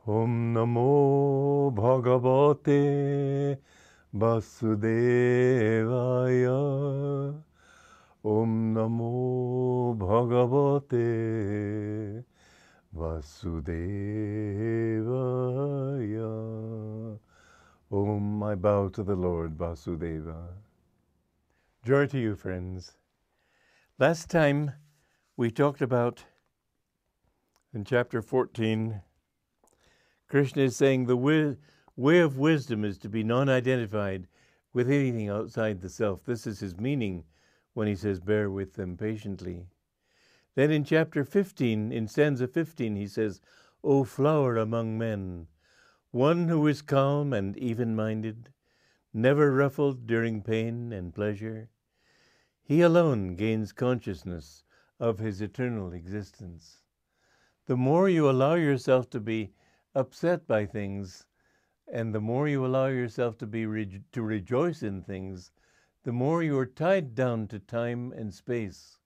Om Namo Bhagavate Vasudevaya. Om Namo Bhagavate Vasudevaya. Om, I bow to the Lord Vasudeva. Joy to you, friends. Last time we talked about, in chapter 14, Krishna is saying the way of wisdom is to be non-identified with anything outside the self. This is his meaning when he says, bear with them patiently. Then in chapter 15, in stanza 15, he says, O flower among men, one who is calm and even-minded, never ruffled during pain and pleasure, he alone gains consciousness of his eternal existence. The more you allow yourself to be upset by things, and the more you allow yourself to rejoice in things, the more you are tied down to time and space.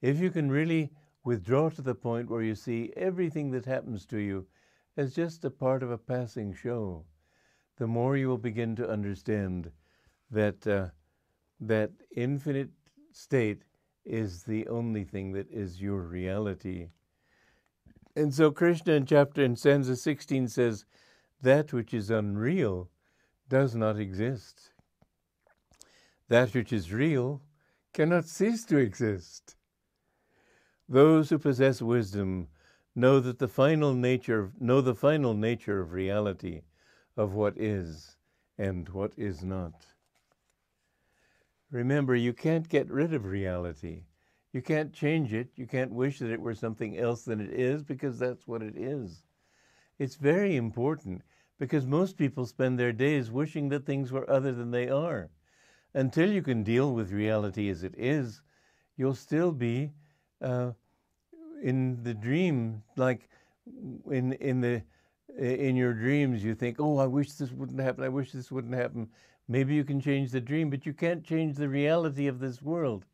If you can really withdraw to the point where you see everything that happens to you as just a part of a passing show, the more you will begin to understand that that infinite state is the only thing that is your reality. And so Krishna in stanza 16 says, that which is unreal does not exist. That which is real cannot cease to exist. Those who possess wisdom know the final nature of reality, of what is and what is not. Remember, you can't get rid of reality. You can't change it. You can't wish that it were something else than it is, because that's what it is. It's very important, because most people spend their days wishing that things were other than they are. Until you can deal with reality as it is, you'll still be in the dream, like in your dreams you think, oh, I wish this wouldn't happen, I wish this wouldn't happen. Maybe you can change the dream, but you can't change the reality of this world,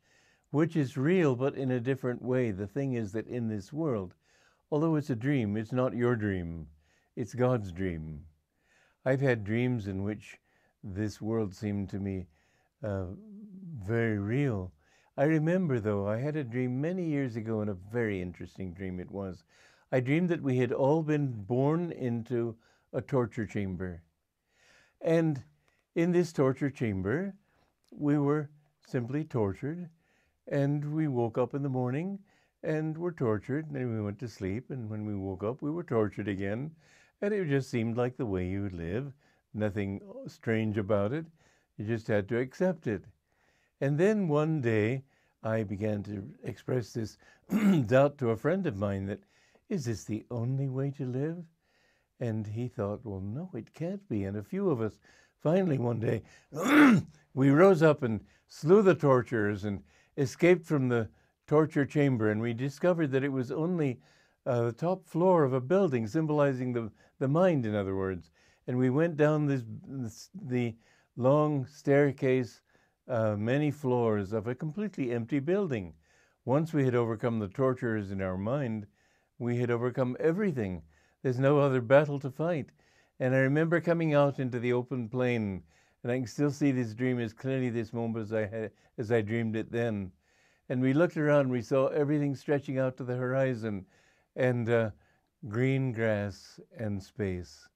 which is real, but in a different way. The thing is that in this world, although it's a dream, it's not your dream, it's God's dream. I've had dreams in which this world seemed to me very real. I remember, though, I had a dream many years ago, and a very interesting dream it was. I dreamed that we had all been born into a torture chamber. And in this torture chamber, we were simply tortured, and we woke up in the morning and were tortured, and then we went to sleep, and when we woke up, we were tortured again, and it just seemed like the way you would live. Nothing strange about it. You just had to accept it. And then one day, I began to express this doubt to a friend of mine that, is this the only way to live? And he thought, well, no, it can't be. And a few of us, finally one day, we rose up and slew the torturers and escaped from the torture chamber. And we discovered that it was only the top floor of a building, symbolizing the mind, in other words. And we went down the long staircase, many floors of a completely empty building. Once we had overcome the torturers in our mind, we had overcome everything. There's no other battle to fight. And I remember coming out into the open plain, and I can still see this dream as clearly this moment as I dreamed it then. And we looked around, we saw everything stretching out to the horizon, and green grass and space.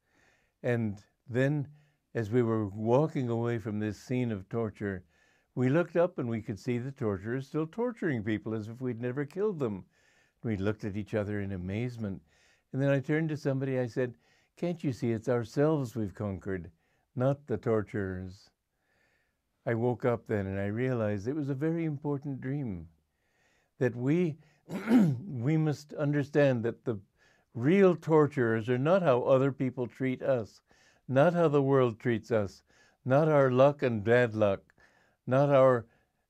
And then, as we were walking away from this scene of torture, we looked up and we could see the torturers still torturing people as if we'd never killed them. We looked at each other in amazement. And then I turned to somebody, I said, can't you see it's ourselves we've conquered, not the torturers? I woke up then and I realized it was a very important dream, that we must understand that the real torturers are not how other people treat us, not how the world treats us, not our luck and bad luck, not our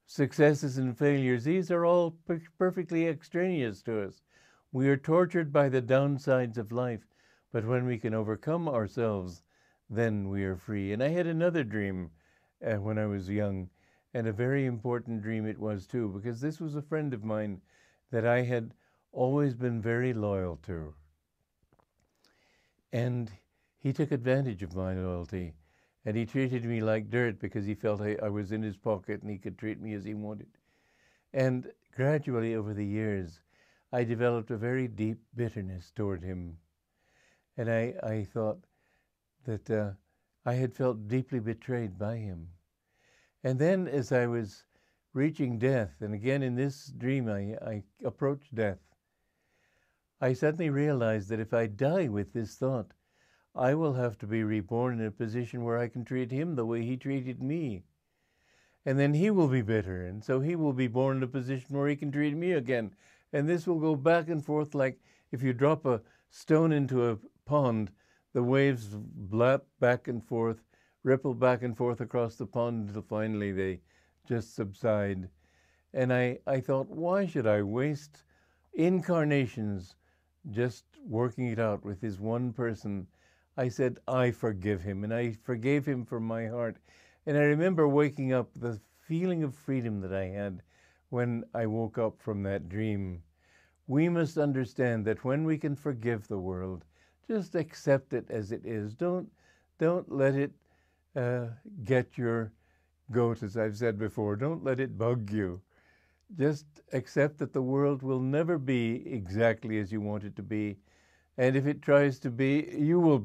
successes and failures. These are all perfectly extraneous to us. We are tortured by the downsides of life, but when we can overcome ourselves, then we are free. And I had another dream when I was young, and a very important dream it was too, because this was a friend of mine that I had always been very loyal to. And he took advantage of my loyalty, and he treated me like dirt because he felt I was in his pocket and he could treat me as he wanted. And gradually over the years, I developed a very deep bitterness toward him. And I thought that I had felt deeply betrayed by him. And then as I was reaching death, and again in this dream I approached death, I suddenly realized that if I die with this thought, I will have to be reborn in a position where I can treat him the way he treated me. And then he will be bitter, and so he will be born in a position where he can treat me again. And this will go back and forth like if you drop a stone into a pond, the waves lap back and forth, ripple back and forth across the pond until finally they just subside. And I thought, why should I waste incarnations just working it out with this one person? I said, I forgive him, and I forgave him from my heart. And I remember waking up, the feeling of freedom that I had when I woke up from that dream. We must understand that when we can forgive the world, just accept it as it is. Don't let it get your goat, as I've said before. Don't let it bug you. Just accept that the world will never be exactly as you want it to be. And if it tries to be, you will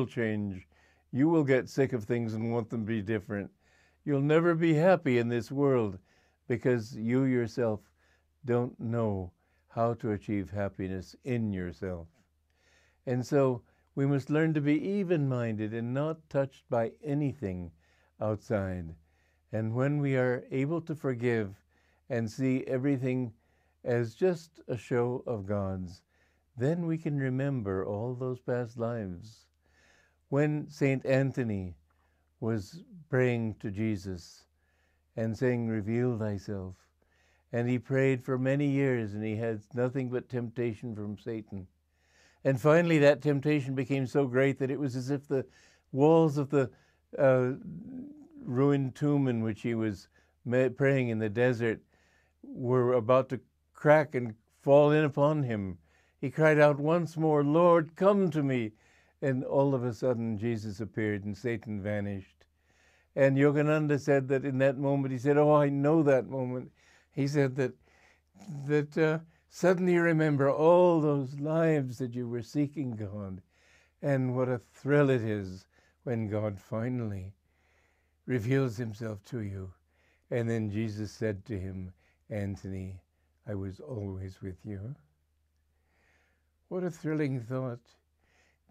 change. You will get sick of things and want them to be different. You'll never be happy in this world because you yourself don't know how to achieve happiness in yourself. And so we must learn to be even-minded and not touched by anything outside. And when we are able to forgive and see everything as just a show of God's, then we can remember all those past lives. When Saint Anthony was praying to Jesus and saying, reveal thyself, and he prayed for many years and he had nothing but temptation from Satan. And finally that temptation became so great that it was as if the walls of the ruined tomb in which he was praying in the desert were about to crack and fall in upon him. He cried out once more, Lord, come to me. And all of a sudden Jesus appeared and Satan vanished. And Yogananda said that in that moment, he said, oh, I know that moment. He said that suddenly you remember all those lives that you were seeking God. And what a thrill it is when God finally reveals himself to you. And then Jesus said to him, Anthony, I was always with you. What a thrilling thought.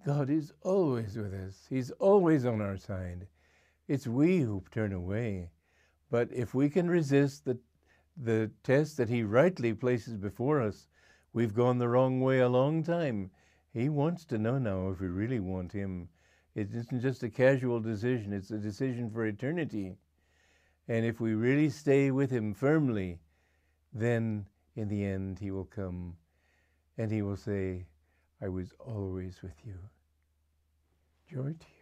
God is always with us. He's always on our side. It's we who turn away. But if we can resist the test that he rightly places before us, we've gone the wrong way a long time. He wants to know now if we really want him. It isn't just a casual decision. It's a decision for eternity. And if we really stay with him firmly, then in the end he will come and he will say, I was always with you. Joy to you.